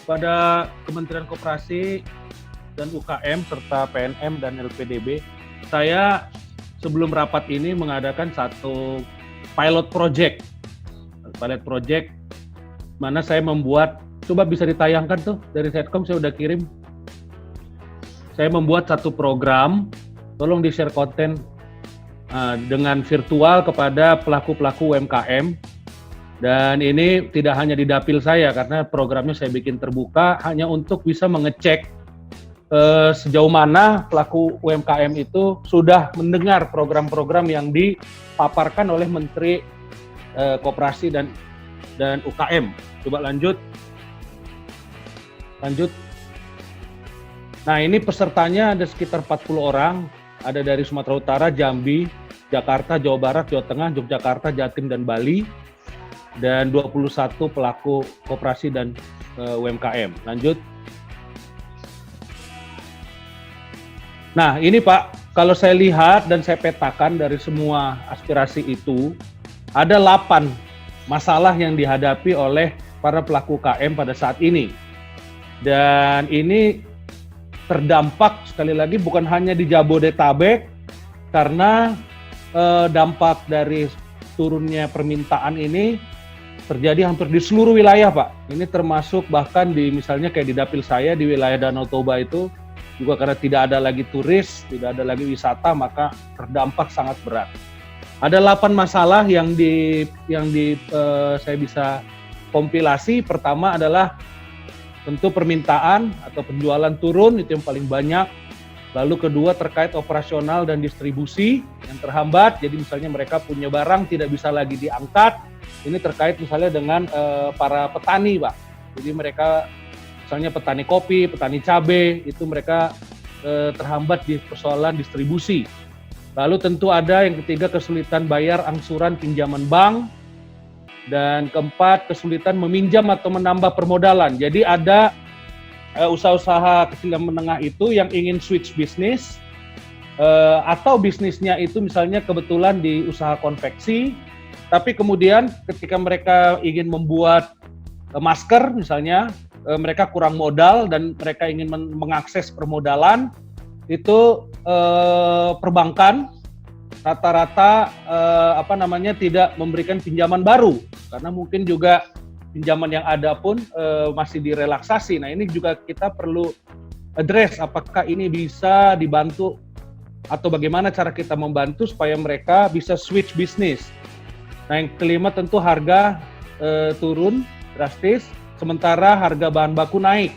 pada Kementerian Koperasi dan UKM serta PNM dan LPDB, saya sebelum rapat ini mengadakan satu pilot project mana saya membuat, coba bisa ditayangkan tuh dari Setcom, saya udah kirim. Saya membuat satu program, tolong di-share konten dengan virtual kepada pelaku-pelaku UMKM. Dan ini tidak hanya di dapil saya, karena programnya saya bikin terbuka hanya untuk bisa mengecek sejauh mana pelaku UMKM itu sudah mendengar program-program yang dipaparkan oleh Menteri Koperasi dan UKM. Coba lanjut. Nah, ini pesertanya ada sekitar 40 orang, ada dari Sumatera Utara, Jambi, Jakarta, Jawa Barat, Jawa Tengah, Yogyakarta, Jatim, dan Bali, dan 21 pelaku koperasi dan UMKM. Lanjut. Nah, ini Pak, kalau saya lihat dan saya petakan dari semua aspirasi itu, ada 8 masalah yang dihadapi oleh para pelaku UKM pada saat ini. Dan ini terdampak sekali lagi bukan hanya di Jabodetabek, karena dampak dari turunnya permintaan ini terjadi hampir di seluruh wilayah, Pak. Ini termasuk bahkan di misalnya kayak di dapil saya di wilayah Danau Toba itu juga karena tidak ada lagi turis, tidak ada lagi wisata, maka terdampak sangat berat. Ada 8 masalah yang saya bisa kompilasi. Pertama adalah tentu permintaan atau penjualan turun, itu yang paling banyak. Lalu kedua terkait operasional dan distribusi yang terhambat, jadi misalnya mereka punya barang tidak bisa lagi diangkat. Ini terkait misalnya dengan para petani, Pak. Jadi mereka misalnya petani kopi, petani cabai, itu mereka terhambat di persoalan distribusi. Lalu tentu ada yang ketiga kesulitan bayar angsuran pinjaman bank. Dan keempat, kesulitan meminjam atau menambah permodalan. Jadi ada usaha-usaha kecil dan menengah itu yang ingin switch bisnis, atau bisnisnya itu misalnya kebetulan di usaha konveksi, tapi kemudian ketika mereka ingin membuat masker misalnya, mereka kurang modal dan mereka ingin mengakses permodalan, itu perbankan rata-rata tidak memberikan pinjaman baru, karena mungkin juga pinjaman yang ada pun masih direlaksasi. Nah, ini juga kita perlu address apakah ini bisa dibantu atau bagaimana cara kita membantu supaya mereka bisa switch bisnis. Nah, yang kelima tentu harga turun drastis, sementara harga bahan baku naik.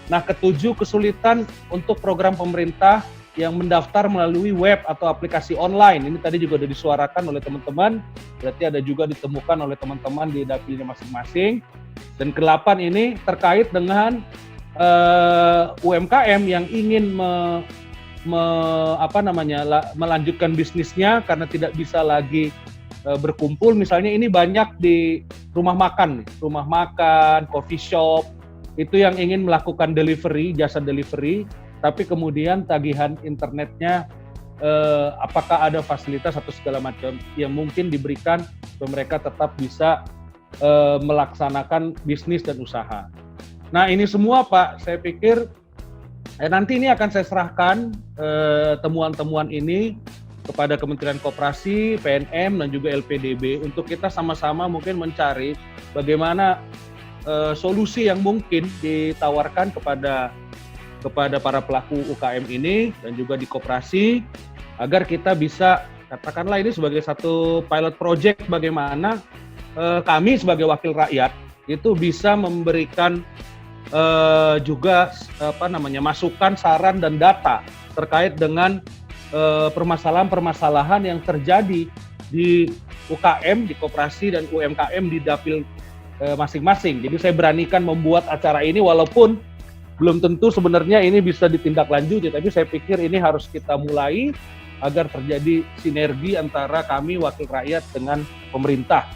Nah, ketujuh kesulitan untuk program pemerintah yang mendaftar melalui web atau aplikasi online. Ini tadi juga sudah disuarakan oleh teman-teman, berarti ada juga ditemukan oleh teman-teman di dapilnya masing-masing. Dan ke-8 ini terkait dengan UMKM yang ingin melanjutkan bisnisnya karena tidak bisa lagi berkumpul. Misalnya ini banyak di rumah makan, coffee shop, itu yang ingin melakukan delivery, jasa delivery, tapi kemudian tagihan internetnya apakah ada fasilitas atau segala macam yang mungkin diberikan supaya mereka tetap bisa melaksanakan bisnis dan usaha. Nah, ini semua Pak, saya pikir nanti ini akan saya serahkan temuan-temuan ini kepada Kementerian Koperasi, PNM, dan juga LPDB untuk kita sama-sama mungkin mencari bagaimana solusi yang mungkin ditawarkan kepada para pelaku UKM ini dan juga di koperasi, agar kita bisa, katakanlah ini sebagai satu pilot project, bagaimana kami sebagai wakil rakyat itu bisa memberikan juga masukan, saran dan data terkait dengan permasalahan-permasalahan yang terjadi di UKM, di koperasi dan UMKM di dapil masing-masing. Jadi saya beranikan membuat acara ini walaupun belum tentu sebenarnya ini bisa ditindaklanjuti, tapi saya pikir ini harus kita mulai agar terjadi sinergi antara kami wakil rakyat dengan pemerintah.